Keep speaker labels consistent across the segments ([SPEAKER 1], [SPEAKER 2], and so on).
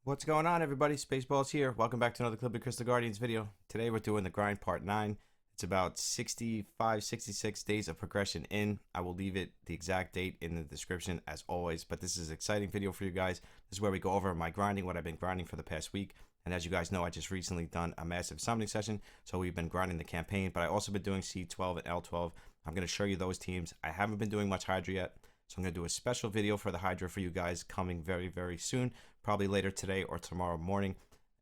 [SPEAKER 1] What's going on, everybody? Spaceballs here. Welcome back to another Clip of Crystal Guardians video. Today we're doing the grind part 9. It's about 65, 66 days of progression in. I will leave it the exact date in the description as always, but this is an exciting video for you guys. This is where we go over my grinding, what I've been grinding for the past week. And as you guys know, I just recently done a massive summoning session, so we've been grinding the campaign, but I also been doing C12 and L12. I'm going to show you those teams. I haven't been doing much Hydra yet, so I'm going to do a special video for the Hydra for you guys coming very, very soon. Probably later today or tomorrow morning,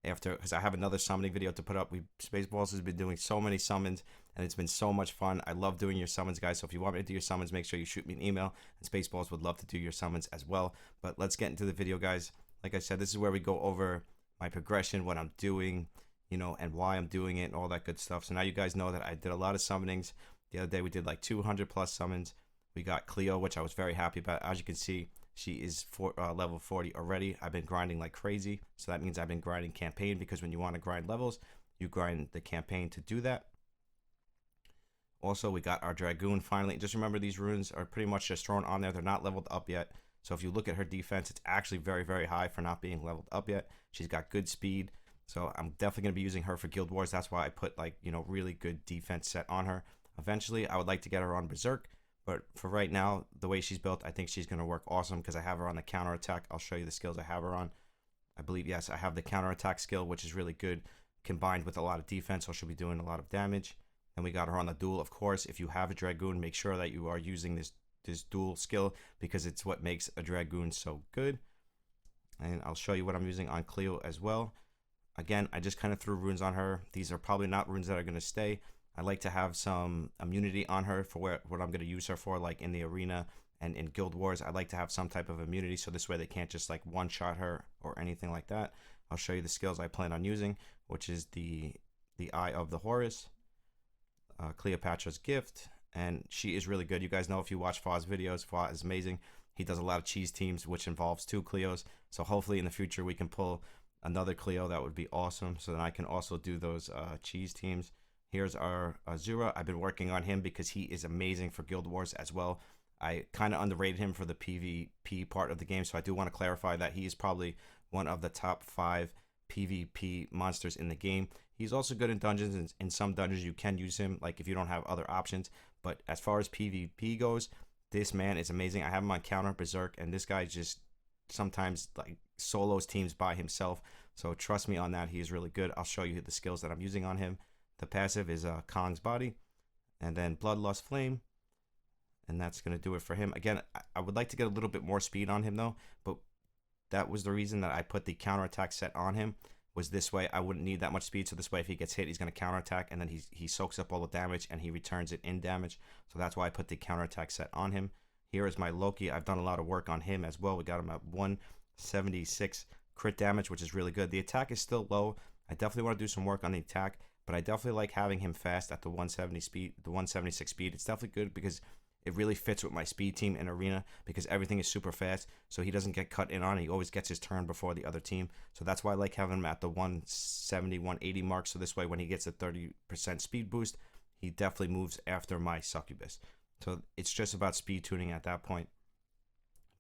[SPEAKER 1] after, because I have another summoning video to put up. Spaceballs has been doing so many summons, and it's been so much fun. I love doing your summons, guys. So if you want me to do your summons, make sure you shoot me an email, and Spaceballs would love to do your summons as well. But let's get into the video, guys. Like I said, this is where we go over my progression, what I'm doing, and why I'm doing it, and all that good stuff. So now you guys know that I did a lot of summonings. The other day we did like 200 plus summons. We got Cleo, which I was very happy about. As you can see, she is level 40 already. I've been grinding like crazy. So that means I've been grinding campaign, because when you want to grind levels, you grind the campaign to do that. Also, we got our Dragoon finally. Just remember, these runes are pretty much just thrown on there. They're not leveled up yet. So if you look at her defense, it's actually very, very high for not being leveled up yet. She's got good speed. So I'm definitely going to be using her for Guild Wars. That's why I put really good defense set on her. Eventually, I would like to get her on Berserk. But for right now, the way she's built, I think she's going to work awesome, because I have her on the counter attack. I'll show you the skills I have her on. I believe, yes, I have the counter attack skill, which is really good, combined with a lot of defense, so she'll be doing a lot of damage. Then we got her on the duel. Of course, if you have a Dragoon, make sure that you are using this dual skill, because it's what makes a Dragoon so good. And I'll show you what I'm using on Cleo as well. Again, I just kind of threw runes on her. These are probably not runes that are going to stay. I like to have some immunity on her for what I'm going to use her for, like in the arena and in Guild Wars. I like to have some type of immunity, so this way they can't just like one-shot her or anything like that. I'll show you the skills I plan on using, which is the Eye of the Horus, Cleopatra's Gift, and she is really good. You guys know, if you watch Faw's videos, Faw is amazing. He does a lot of cheese teams, which involves 2 Cleos, so hopefully in the future we can pull another Cleo. That would be awesome, so then I can also do those cheese teams. Here's our Azura. I've been working on him because he is amazing for Guild Wars as well. I kind of underrated him for the PvP part of the game, so I do want to clarify that he is probably one of the top 5 PvP monsters in the game. He's also good in dungeons, and in some dungeons you can use him, like if you don't have other options. But as far as PvP goes, this man is amazing. I have him on counter Berserk, and this guy just sometimes like solos teams by himself. So trust me on that. He is really good. I'll show you the skills that I'm using on him. The passive is Kong's Body, and then Bloodlust Flame, and that's going to do it for him. Again, I would like to get a little bit more speed on him though, but that was the reason that I put the counterattack set on him, was this way I wouldn't need that much speed. So this way, if he gets hit, he's going to counterattack, and then he soaks up all the damage and he returns it in damage. So that's why I put the counterattack set on him. Here is my Loki. I've done a lot of work on him as well. We got him at 176 crit damage, which is really good. The attack is still low. I definitely want to do some work on the attack, but I definitely like having him fast at the 170 speed, the 176 speed. It's definitely good because it really fits with my speed team in arena, because everything is super fast, so he doesn't get cut in on. He always gets his turn before the other team. So that's why I like having him at the 170, 180 mark. So this way, when he gets a 30% speed boost, he definitely moves after my succubus. So it's just about speed tuning at that point.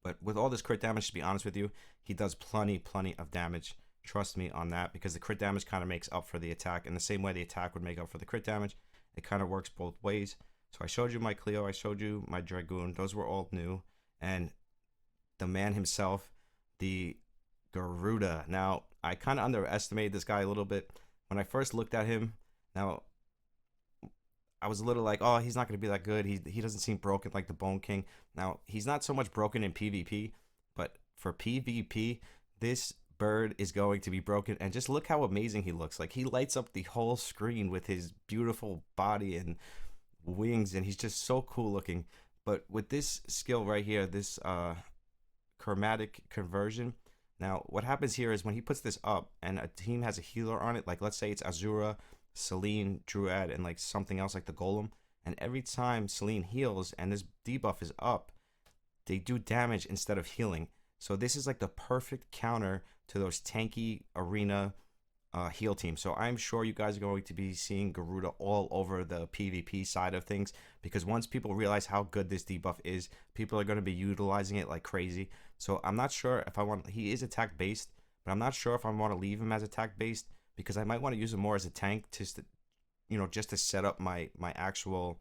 [SPEAKER 1] But with all this crit damage, to be honest with you, he does plenty of damage. Trust me on that, because the crit damage kind of makes up for the attack. In the same way the attack would make up for the crit damage, it kind of works both ways. So I showed you my Cleo, I showed you my Dragoon. Those were all new. And the man himself, the Garuda. Now, I kind of underestimated this guy a little bit. When I first looked at him, now, I was a little like, oh, he's not going to be that good. He doesn't seem broken like the Bone King. Now, he's not so much broken in PvP, but for PvP, this bird is going to be broken. And just look how amazing he looks. Like, he lights up the whole screen with his beautiful body and wings, and he's just so cool looking. But with this skill right here, this chromatic conversion, now what happens here is when he puts this up and a team has a healer on it, like let's say it's Azura, Celine, Druid, and like something else like the Golem, and every time Celine heals and this debuff is up, they do damage instead of healing. So this is like the perfect counter to those tanky arena heal teams. So I'm sure you guys are going to be seeing Garuda all over the PvP side of things, because once people realize how good this debuff is, people are going to be utilizing it like crazy. So I'm not sure if I want, he is attack based, but I'm not sure if I want to leave him as attack based because I might want to use him more as a tank to, just to set up my actual,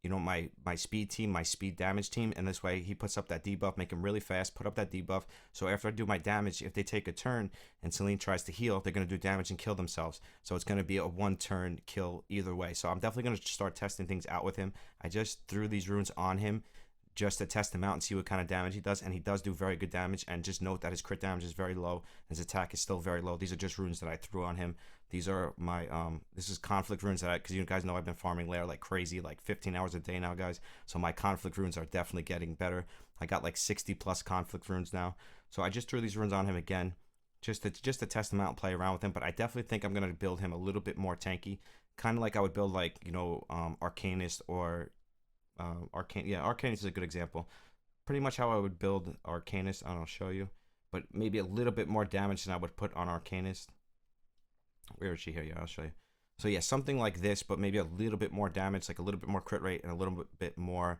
[SPEAKER 1] my speed team, my speed damage team, and this way he puts up that debuff, make him really fast, put up that debuff. So after I do my damage, if they take a turn and Celine tries to heal, they're going to do damage and kill themselves. So it's going to be a 1-turn kill either way. So I'm definitely going to start testing things out with him. I just threw these runes on him just to test him out and see what kind of damage he does, and he does do very good damage. And just note that his crit damage is very low, his attack is still very low. These are just runes that I threw on him. These are my this is conflict runes that because you guys know I've been farming lair like crazy, like 15 hours a day now, guys. So my conflict runes are definitely getting better. I got like 60 plus conflict runes now. So I just threw these runes on him again just to test him out and play around with him. But I definitely think I'm going to build him a little bit more tanky, kind of like I would build like Arcanist or Arcanist is a good example. Pretty much how I would build Arcanist, and I'll show you, but maybe a little bit more damage than I would put on Arcanist. Where is she here? Yeah, I'll show you. So yeah, something like this, but maybe a little bit more damage, like a little bit more crit rate and a little bit more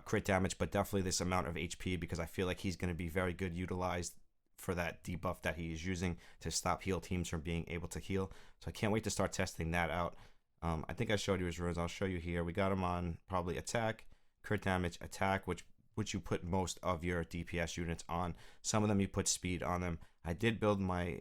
[SPEAKER 1] crit damage, but definitely this amount of HP because I feel like he's going to be very good utilized for that debuff that he is using to stop heal teams from being able to heal. So I can't wait to start testing that out. I think I showed you his runes. I'll show you here. We got him on probably attack, crit damage, attack, which you put most of your DPS units on. Some of them you put speed on them. I did build my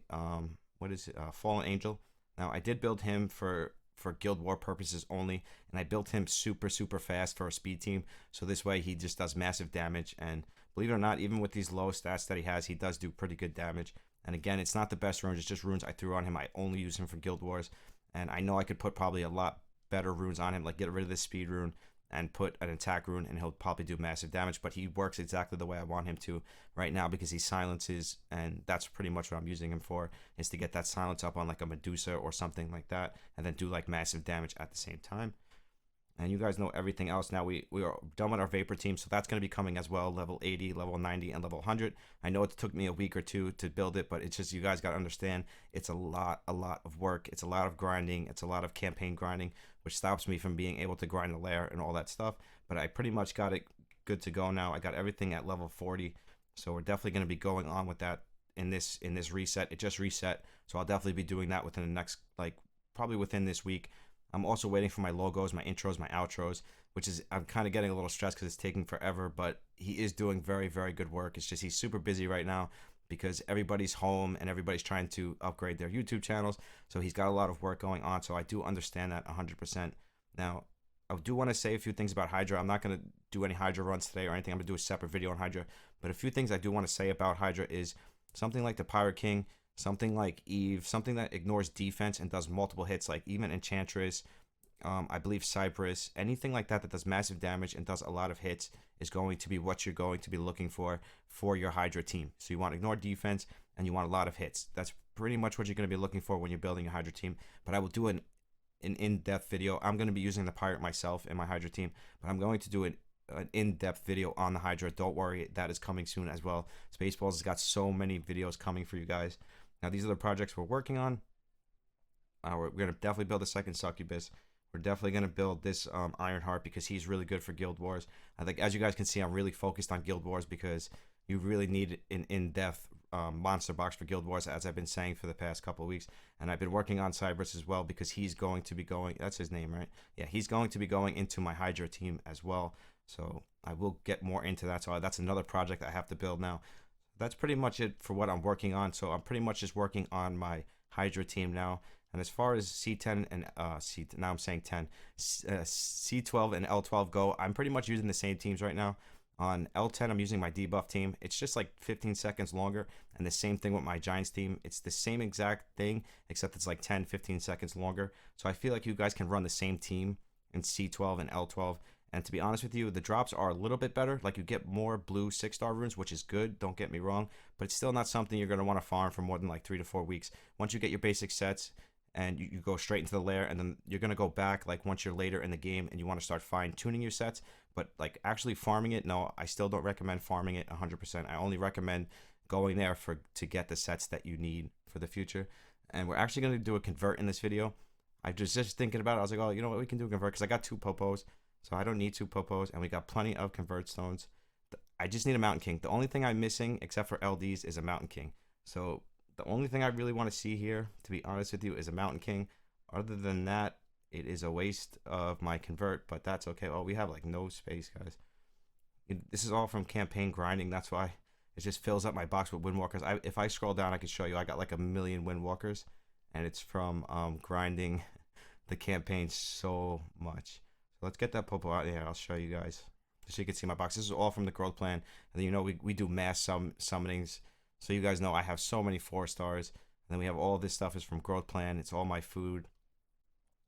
[SPEAKER 1] Fallen Angel. Now I did build him for Guild War purposes only, and I built him super fast for a speed team. So this way he just does massive damage, and believe it or not, even with these low stats that he has, he does do pretty good damage. And again, it's not the best runes, it's just runes I threw on him. I only use him for Guild Wars, and I know I could put probably a lot better runes on him, like get rid of this speed rune and put an attack rune, and he'll probably do massive damage. But he works exactly the way I want him to right now because he silences, and that's pretty much what I'm using him for, is to get that silence up on like a Medusa or something like that, and then do like massive damage at the same time. And you guys know everything else now. We are done with our Vapor team, so that's going to be coming as well, level 80, level 90, and level 100. I know it took me a week or two to build it, but it's just, you guys got to understand, it's a lot of work. It's a lot of grinding. It's a lot of campaign grinding, which stops me from being able to grind the lair and all that stuff. But I pretty much got it good to go now. I got everything at level 40, so we're definitely going to be going on with that in this reset. It just reset, so I'll definitely be doing that within the next, like, probably within this week. I'm also waiting for my logos, my intros, my outros, which is, I'm kind of getting a little stressed because it's taking forever, but he is doing very good work. It's just he's super busy right now because everybody's home and everybody's trying to upgrade their YouTube channels, so he's got a lot of work going on, so I do understand that 100%. Now, I do want to say a few things about Hydra. I'm not going to do any Hydra runs today or anything. I'm going to do a separate video on Hydra, but a few things I do want to say about Hydra is something like the Pirate King, something like Eve, something that ignores defense and does multiple hits, like even Enchantress, I believe Cypress, anything like that that does massive damage and does a lot of hits is going to be what you're going to be looking for your Hydra team. So you want to ignore defense and you want a lot of hits. That's pretty much what you're going to be looking for when you're building a Hydra team. But I will do an in-depth video. I'm going to be using the Pirate myself in my Hydra team, but I'm going to do an in-depth video on the Hydra. Don't worry, that is coming soon as well. Spaceballs has got so many videos coming for you guys. Now, these are the projects we're working on. We're going to definitely build a second Succubus. We're definitely going to build this Ironheart because he's really good for Guild Wars. I think, as you guys can see, I'm really focused on Guild Wars because you really need an in-depth monster box for Guild Wars, as I've been saying for the past couple of weeks. And I've been working on Cypress as well because he's going to be going, that's his name, right? Yeah, he's going to be going into my Hydra team as well. So I will get more into that. So that's another project I have to build now. That's pretty much it for what I'm working on. So I'm pretty much just working on my Hydra team now. And as far as C10 and now I'm saying 10, C12 and L12 go, I'm pretty much using the same teams right now. On L10, I'm using my debuff team. It's just like 15 seconds longer, and the same thing with my Giants team. It's the same exact thing, except it's like 10, 15 seconds longer. So I feel like you guys can run the same team in C12 and L12. And to be honest with you, the drops are a little bit better. Like, you get more blue 6-star runes, which is good, don't get me wrong. But it's still not something you're going to want to farm for more than like 3 to 4 weeks. Once you get your basic sets, and you go straight into the lair, and then you're going to go back like once you're later in the game and you want to start fine-tuning your sets. But like actually farming it, no, I still don't recommend farming it 100%. I only recommend going there to get the sets that you need for the future. And we're actually going to do a convert in this video. I was just thinking about it. I was like, oh, you know what, we can do a convert because I got 2 popos, so I don't need 2 popos, and we got plenty of convert stones. I just need a Mountain King. The only thing I'm missing, except for LDs, is a Mountain King. So the only thing I really want to see here, to be honest with you, is a Mountain King. Other than that, it is a waste of my convert, but that's okay. Oh, we have like no space, guys. This is all from campaign grinding. That's why it just fills up my box with windwalkers. If I scroll down, I can show you. I got like 1,000,000 windwalkers, and it's from grinding the campaign so much. So let's get that popo out here. I'll show you guys so you can see my box. This is all from the growth plan. And then, you know, we do mass summonings. So you guys know I have so many 4-stars. And then we have all this stuff is from growth plan. It's all my food.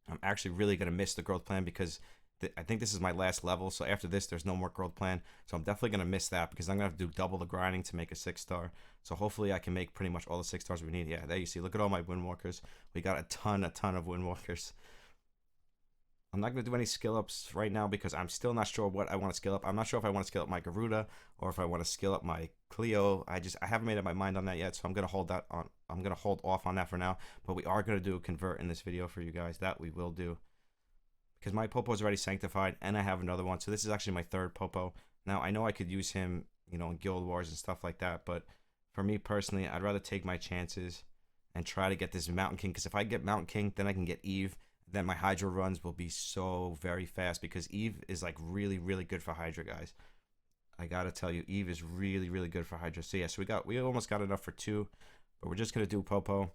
[SPEAKER 1] I'm actually really going to miss the growth plan because I think this is my last level. So after this, there's no more growth plan. So I'm definitely going to miss that because I'm going to have to do double the grinding to make a 6-star. So hopefully I can make pretty much all the 6-stars we need. Yeah, there you see. Look at all my windwalkers. We got a ton of windwalkers. I'm not going to do any skill ups right now because I'm still not sure what I want to skill up. I'm not sure if I want to skill up my Garuda or if I want to skill up my Cleo. I haven't made up my mind on that yet, so I'm going to hold that on. I'm going to hold off on that for now, but we are going to do a convert in this video for you guys. That we will do because my Popo is already sanctified and I have another one. So this is actually my 3rd Popo. Now I know I could use him, you know, in Guild Wars and stuff like that, but for me personally, I'd rather take my chances and try to get this Mountain King because if I get Mountain King, then I can get Eve. Then my Hydra runs will be so very fast because Eve is like really, really good for Hydra, guys. I gotta tell you, Eve is really, really good for Hydra. So yeah, so we almost got enough for 2, but we're just gonna do Popo.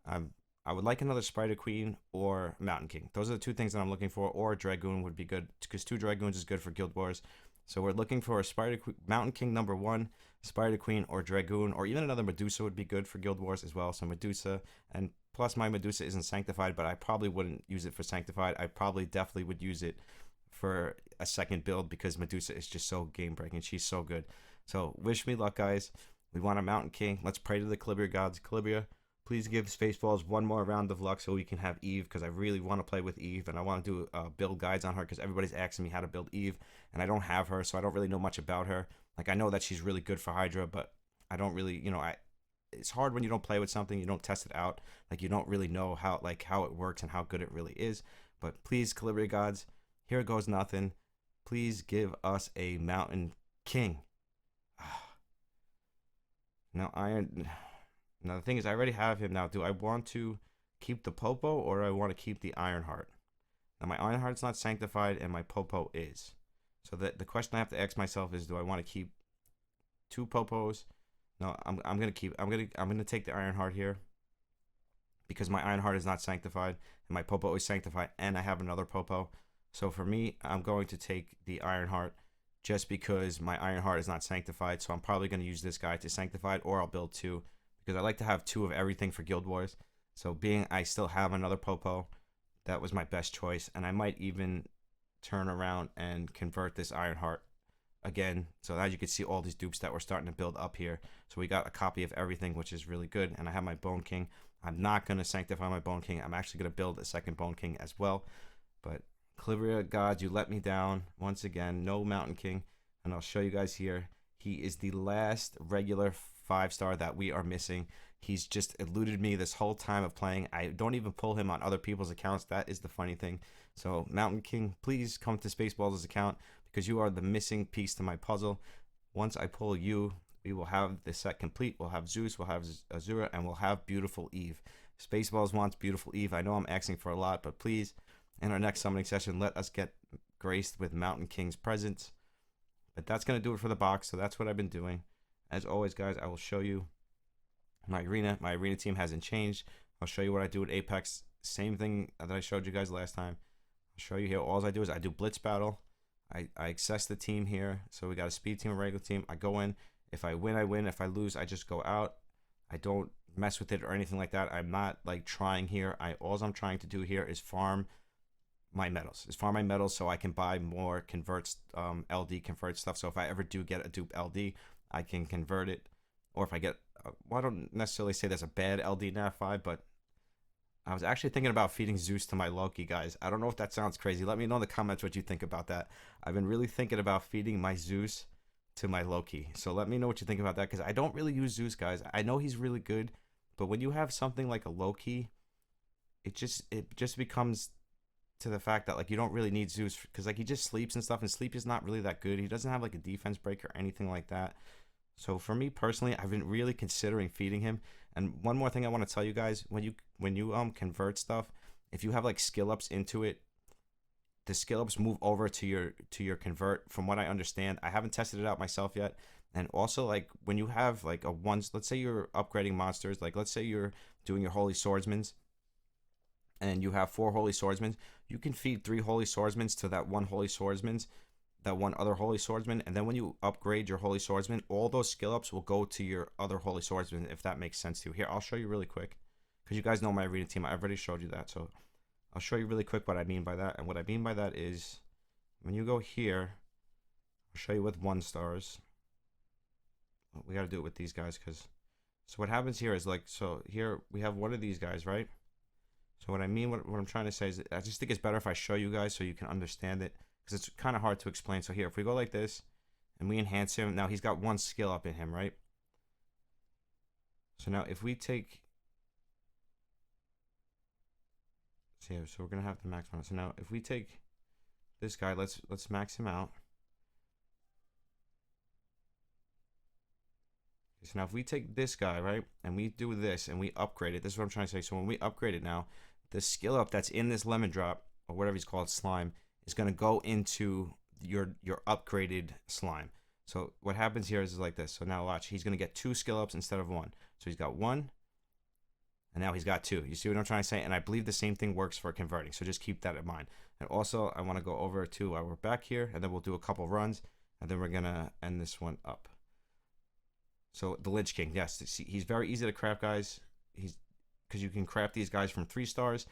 [SPEAKER 1] I would like another Spider Queen or Mountain King. Those are the 2 things that I'm looking for, or a Dragoon would be good because 2 Dragoons is good for Guild Wars. So we're looking for a Mountain King number 1, Spider Queen or Dragoon, or even another Medusa would be good for Guild Wars as well. So Medusa, and plus my Medusa isn't sanctified, but I probably wouldn't use it for sanctified. I probably definitely would use it for a 2nd build because Medusa is just so game breaking. She's so good. So wish me luck, guys. We want a Mountain King. Let's pray to the Calibria gods. Calibria, please give Spaceballs one more round of luck so we can have Eve because I really want to play with Eve and I want to do build guides on her because everybody's asking me how to build Eve and I don't have her, so I don't really know much about her. Like, I know that she's really good for Hydra, but I don't really, you know, it's hard when you don't play with something, you don't test it out. Like, you don't really know how it works and how good it really is. But please, Calibria gods, here goes nothing. Please give us a Mountain King. Now, Now the thing is, I already have him. Now, do I want to keep the Popo or do I want to keep the Ironheart? Now my Ironheart's not sanctified and my Popo is. So the question I have to ask myself is, do I want to keep 2 Popos? No, I'm gonna take the Ironheart here because my Ironheart is not sanctified and my Popo is sanctified and I have another Popo. So for me, I'm going to take the Ironheart just because my Ironheart is not sanctified. So I'm probably going to use this guy to sanctify it, or I'll build 2 because I like to have 2 of everything for Guild Wars. So being I still have another Popo, that was my best choice, and I might even turn around and convert this Ironheart again. So as you can see, all these dupes that we're starting to build up here. So we got a copy of everything, which is really good. And I have my Bone King. I'm not going to sanctify my Bone King. I'm actually going to build a 2nd Bone King as well. But Calibria gods, you let me down once again. No Mountain King. And I'll show you guys here. He is the last regular 5-star that we are missing. He's just eluded me this whole time of playing. I don't even pull him on other people's accounts. That is the funny thing. So Mountain King, please come to Spaceballs' account because you are the missing piece to my puzzle. Once I pull you, we will have the set complete. We'll have Zeus, we'll have Azura, and we'll have Beautiful Eve. Spaceballs wants Beautiful Eve. I know I'm asking for a lot, but please, in our next summoning session, let us get graced with Mountain King's presence. But that's going to do it for the box, so that's what I've been doing. As always, guys, I will show you my arena. My arena team hasn't changed. I'll show you what I do with Apex. Same thing that I showed you guys last time. I'll show you here. All I do is I do blitz battle. I access the team here. So we got a speed team, a regular team. I go in. If I win, I win. If I lose, I just go out. I don't mess with it or anything like that. I'm not like trying here. All I'm trying to do here is farm my medals. So I can buy more converts, LD convert stuff. So if I ever do get a dupe LD, I can convert it. Or if I get, well, I don't necessarily say there's a bad LD Nat 5, but I was actually thinking about feeding Zeus to my Loki, guys. I don't know if that sounds crazy. Let me know in the comments what you think about that. I've been really thinking about feeding my Zeus to my Loki. So let me know what you think about that, because I don't really use Zeus, guys. I know he's really good, but when you have something like a Loki, it just becomes to the fact that like you don't really need Zeus, because like he just sleeps and stuff, and sleep is not really that good. He doesn't have like a defense break or anything like that. So for me personally, I've been really considering feeding him. And one more thing I want to tell you guys, when you convert stuff, if you have like skill ups into it, the skill ups move over to your convert. From what I understand, I haven't tested it out myself yet. And also, like, when you have like a ones, let's say you're upgrading monsters, like let's say you're doing your holy swordsmans and you have 4 holy swordsmen, you can feed 3 holy swordsmen to that one holy swordsman's, that one other holy swordsman, and then when you upgrade your holy swordsman, all those skill ups will go to your other holy swordsman, if that makes sense to you. Here, I'll show you really quick, because you guys know my arena team. I've already showed you that, so I'll show you really quick what I mean by that. And what I mean by that is, when you go here, I'll show you with 1 stars. We got to do it with these guys, because so what happens here is, like, so here we have one of these guys, right? So what I mean, what I'm trying to say is, I just think it's better if I show you guys so you can understand it, because it's kind of hard to explain. So here, if we go like this and we enhance him, now he's got 1 skill up in him, right? So now if we take, so we're gonna have to max him out. So now if we take this guy, let's max him out. So now if we take this guy, right, and we do this and we upgrade it, this is what I'm trying to say. So when we upgrade it now, the skill up that's in this lemon drop, or whatever he's called, slime, is going to go into your upgraded slime. So what happens here is like this. So now watch, he's going to get 2 skill ups instead of 1. So he's got 1, and now he's got 2. You see what I'm trying to say? And I believe the same thing works for converting. So just keep that in mind. And also, I want to go over to we're back here, and then we'll do a couple runs, and then we're going to end this one up. So the Lich King, yes, see, he's very easy to craft, guys. He's because you can craft these guys from 3 stars,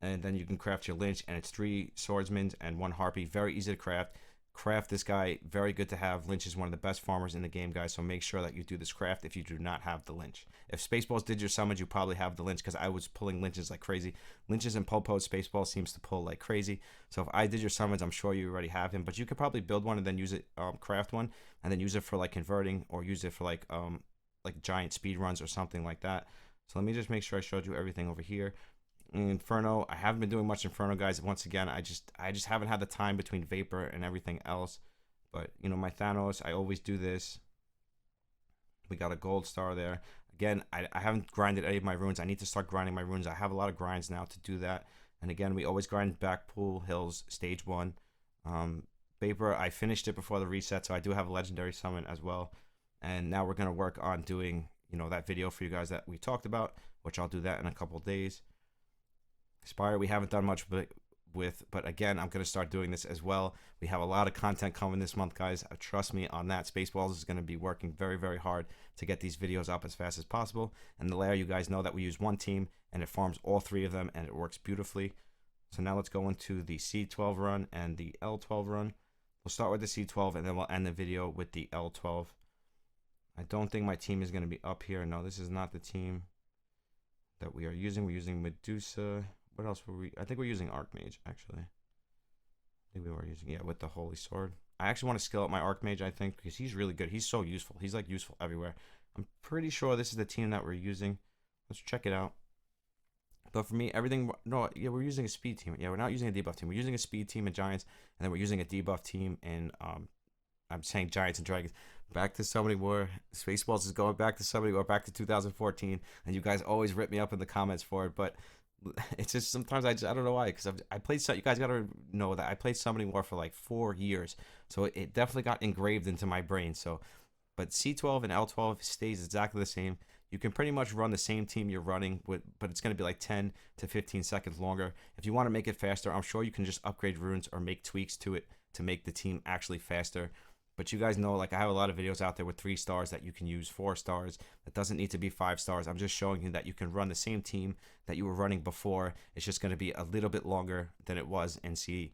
[SPEAKER 1] and then you can craft your Lynch, and it's 3 swordsmen and 1 harpy. Very easy to craft. Craft this guy, very good to have. Lynch is one of the best farmers in the game, guys, so make sure that you do this craft if you do not have the Lynch. If Spaceballs did your summons, you probably have the Lynch, because I was pulling Lynches like crazy. Lynches and Popos, Spaceballs seems to pull like crazy. So if I did your summons, I'm sure you already have him, but you could probably build one and then use it, craft one, and then use it for like converting, or use it for like giant speed runs or something like that. So let me just make sure I showed you everything over here. Inferno, I haven't been doing much Inferno, guys. Once again, I just haven't had the time between Vapor and everything else. But you know, my Thanos, I always do this. We got a gold star there. Again, I haven't grinded any of my runes. I need to start grinding my runes. I have a lot of grinds now to do that. And again, we always grind Backpool Hills stage 1. Vapor, I finished it before the reset, so I do have a legendary summon as well. And now we're gonna work on doing, you know, that video for you guys that we talked about, which I'll do that in a couple days. Spire, we haven't done much with, but again, I'm going to start doing this as well. We have a lot of content coming this month, guys. Trust me on that. Spaceballs is going to be working very, very hard to get these videos up as fast as possible. And the layer, you guys know that we use one team, and it farms all 3 of them, and it works beautifully. So now let's go into the C12 run and the L12 run. We'll start with the C12, and then we'll end the video with the L12. I don't think my team is going to be up here. No, this is not the team that we are using. We're using Medusa. What else were we? I think we're using Archmage, actually. I think we were using, yeah, with the Holy Sword. I actually want to skill up my Archmage, I think, because he's really good. He's so useful. He's, like, useful everywhere. I'm pretty sure this is the team that we're using. Let's check it out. But for me, everything... No, yeah, we're using a speed team. Yeah, we're not using a debuff team. We're using a speed team in Giants, and then we're using a debuff team in... I'm saying Giants and Dragons. Back to Summoning War. Spaceballs is going back to Summoning War, back to 2014, and you guys always rip me up in the comments for it, but... It's just sometimes I don't know why, because I played, you guys gotta know that I played Summoning War for like 4 years, so it definitely got engraved into my brain. So, but C12 and L12 stays exactly the same. You can pretty much run the same team you're running with, but it's going to be like 10 to 15 seconds longer. If you want to make it faster, I'm sure you can just upgrade runes or make tweaks to it to make the team actually faster. But you guys know, like, I have a lot of videos out there with 3 stars that you can use, 4 stars. It doesn't need to be 5 stars. I'm just showing you that you can run the same team that you were running before. It's just going to be a little bit longer than it was in C10.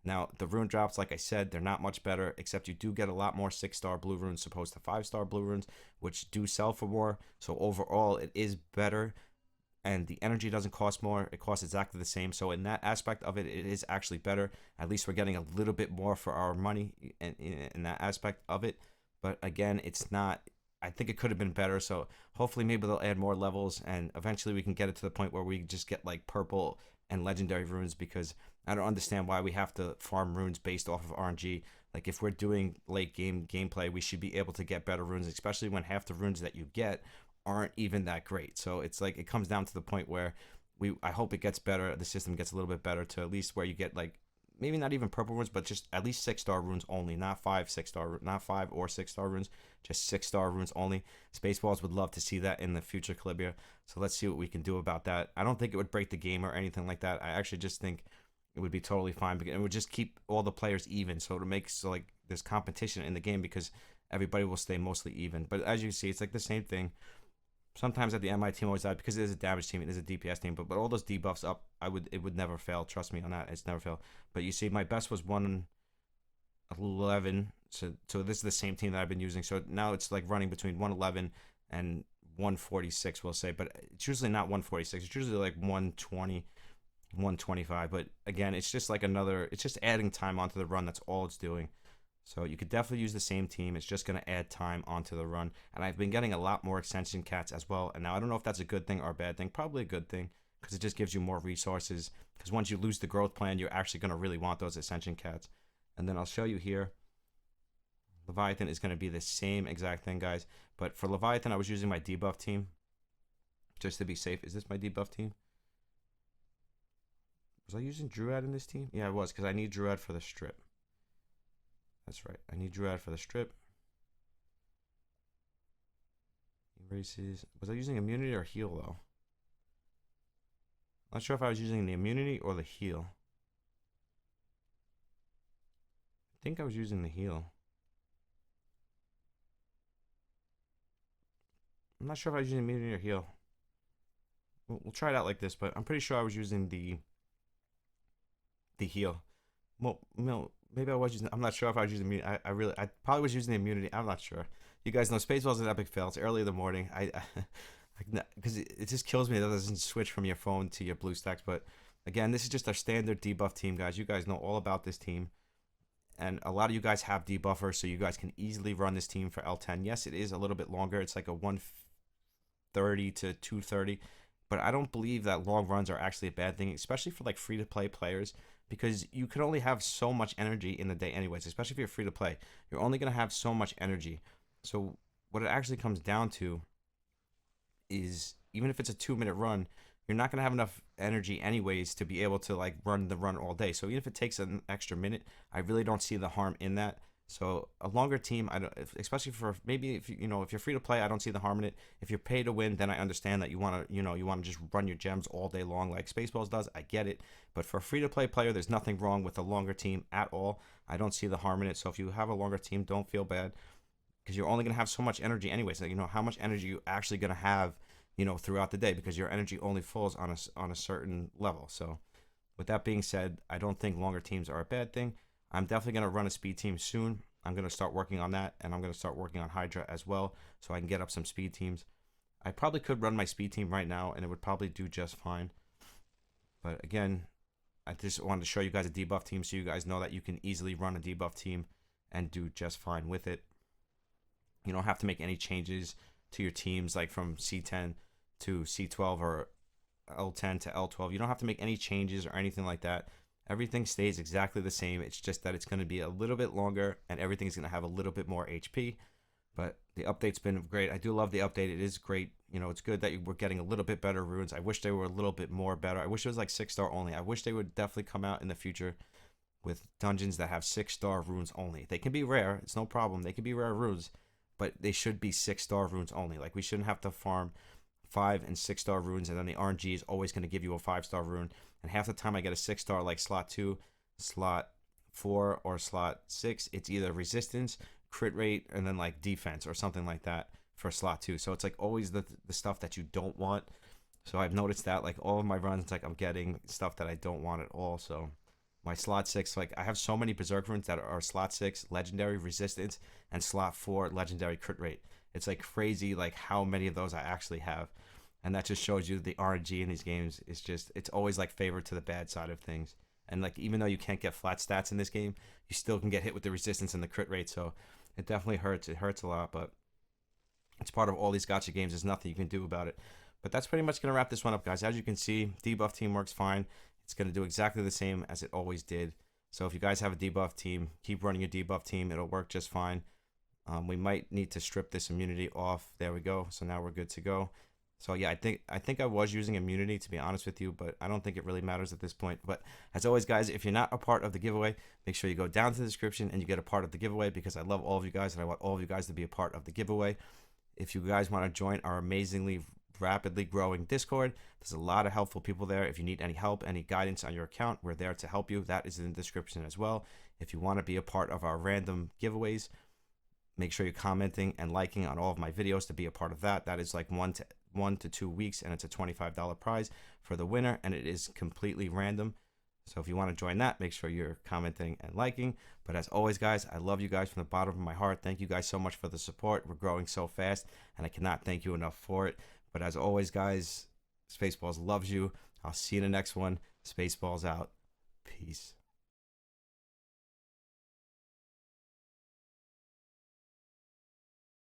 [SPEAKER 1] Now, the rune drops, like I said, they're not much better, except you do get a lot more 6-star blue runes opposed to 5-star blue runes, which do sell for more. So overall, it is better. And the energy doesn't cost more. It costs exactly the same. So in that aspect of it, it is actually better. At least we're getting a little bit more for our money in that aspect of it. But again, it's not... I think it could have been better. So hopefully maybe they'll add more levels. And eventually we can get it to the point where we just get like purple and legendary runes. Because I don't understand why we have to farm runes based off of RNG. Like if we're doing late game gameplay, we should be able to get better runes, especially when half the runes that you get aren't even that great. So it's like it comes down to the point where I hope it gets better. The system gets a little bit better to at least where you get like maybe not even purple runes, but just at least 6-star runes only, not 5 6-star, not 5 or 6-star runes, just 6-star runes only. Spaceballs would love to see that in the future calibria. So let's see what we can do about that. I don't think it would break the game or anything like that. I actually just think it would be totally fine because it would just keep all the players even. So it makes so like there's competition in the game because everybody will stay mostly even. But as you see, it's like the same thing. Sometimes at the end, my team always died because it is a damage team, it is a DPS team. But all those debuffs up, it would never fail. Trust me on that, it's never failed. But you see, my best was 111. So this is the same team that I've been using. So now it's like running between 111 and 146, we'll say. But it's usually not 146. It's usually like 120, 125. But again, it's just like it's just adding time onto the run. That's all it's doing. So you could definitely use the same team. It's just going to add time onto the run. And I've been getting a lot more extension cats as well. And now I don't know if that's a good thing or a bad thing. Probably a good thing because it just gives you more resources. Because once you lose the growth plan, you're actually going to really want those ascension cats. And then I'll show you here. Leviathan is going to be the same exact thing, guys. But for Leviathan, I was using my debuff team just to be safe. Is this my debuff team? Was I using Druid in this team? Yeah, I was because I need Druid for the strip. That's right. I need Druid for the strip. Erases. Was I using immunity or heal, though? I'm not sure if I was using the immunity or the heal. I think I was using the heal. I'm not sure if I was using immunity or heal. We'll try it out like this, but I'm pretty sure I was using the heal. Well, no, maybe I was using. I'm not sure if I was using immunity. I probably was using the immunity. I'm not sure. You guys know Spaceball's an epic fail. It's early in the morning. Because it just kills me that it doesn't switch from your phone to your BlueStacks. But again, this is just our standard debuff team, guys. You guys know all about this team. And a lot of you guys have debuffers, so you guys can easily run this team for L10. Yes, it is a little bit longer. It's like a 130 to 230. But I don't believe that long runs are actually a bad thing, especially for like free-to-play players, because you can only have so much energy in the day anyways, especially if you're free-to-play. You're only going to have so much energy. So what it actually comes down to is even if it's a 2-minute run, you're not going to have enough energy anyways to be able to like run the run all day. So even if it takes an extra minute, I really don't see the harm in that. So a longer team, I don't, especially for maybe if if you're free to play, I don't see the harm in it. If you're pay to win, then I understand that you want to just run your gems all day long like Spaceballs does. I get it, but for a free to play player, there's nothing wrong with a longer team at all. I don't see the harm in it. So if you have a longer team, don't feel bad because you're only gonna have so much energy anyways. Like, how much energy you actually gonna have, throughout the day because your energy only falls on a certain level. So with that being said, I don't think longer teams are a bad thing. I'm definitely going to run a speed team soon. I'm going to start working on that, and I'm going to start working on Hydra as well so I can get up some speed teams. I probably could run my speed team right now, and it would probably do just fine. But again, I just wanted to show you guys a debuff team so you guys know that you can easily run a debuff team and do just fine with it. You don't have to make any changes to your teams like from C10 to C12 or L10 to L12. You don't have to make any changes or anything like that. Everything stays exactly the same. It's just that it's going to be a little bit longer and everything's going to have a little bit more HP. But the update's been great. I do love the update. It is great. It's good that we're getting a little bit better runes. I wish they were a little bit more better. I wish it was like 6-star only. I wish they would definitely come out in the future with dungeons that have 6-star runes only. They can be rare. It's no problem. They can be rare runes, but they should be 6-star runes only. Like, we shouldn't have to farm 5 and 6-star runes, and then the RNG is always going to give you a 5-star rune. And half the time I get a 6-star like slot 2, slot 4, or slot 6. It's either resistance, crit rate, and then like defense or something like that for slot 2. So it's like always the stuff that you don't want. So I've noticed that like all of my runs, like I'm getting stuff that I don't want at all. So my slot 6, like I have so many berserk runes that are slot 6 legendary resistance and slot 4 legendary crit rate. It's like crazy like how many of those I actually have. And that just shows you the RNG in these games is just, it's always like favored to the bad side of things. And like, even though you can't get flat stats in this game, you still can get hit with the resistance and the crit rate. So it definitely hurts. It hurts a lot, but it's part of all these gacha games. There's nothing you can do about it. But that's pretty much going to wrap this one up, guys. As you can see, debuff team works fine. It's going to do exactly the same as it always did. So if you guys have a debuff team, keep running your debuff team. It'll work just fine. We might need to strip this immunity off. There we go. So now we're good to go. So yeah, I think I was using immunity, to be honest with you, but I don't think it really matters at this point. But as always, guys, if you're not a part of the giveaway, make sure you go down to the description and you get a part of the giveaway, because I love all of you guys and I want all of you guys to be a part of the giveaway. If you guys want to join our amazingly rapidly growing Discord, there's a lot of helpful people there. If you need any help, any guidance on your account, we're there to help you. That is in the description as well. If you want to be a part of our random giveaways, make sure you're commenting and liking on all of my videos to be a part of that. That is like 1 to 2 weeks, and it's a $25 prize for the winner, and it is completely random. So if you want to join that, make sure you're commenting and liking. But as always, guys, I love you guys from the bottom of my heart. Thank you guys so much for the support. We're growing so fast, and I cannot thank you enough for it. But as always, guys, Spaceballs loves you. I'll see you in the next one. Spaceballs out. Peace.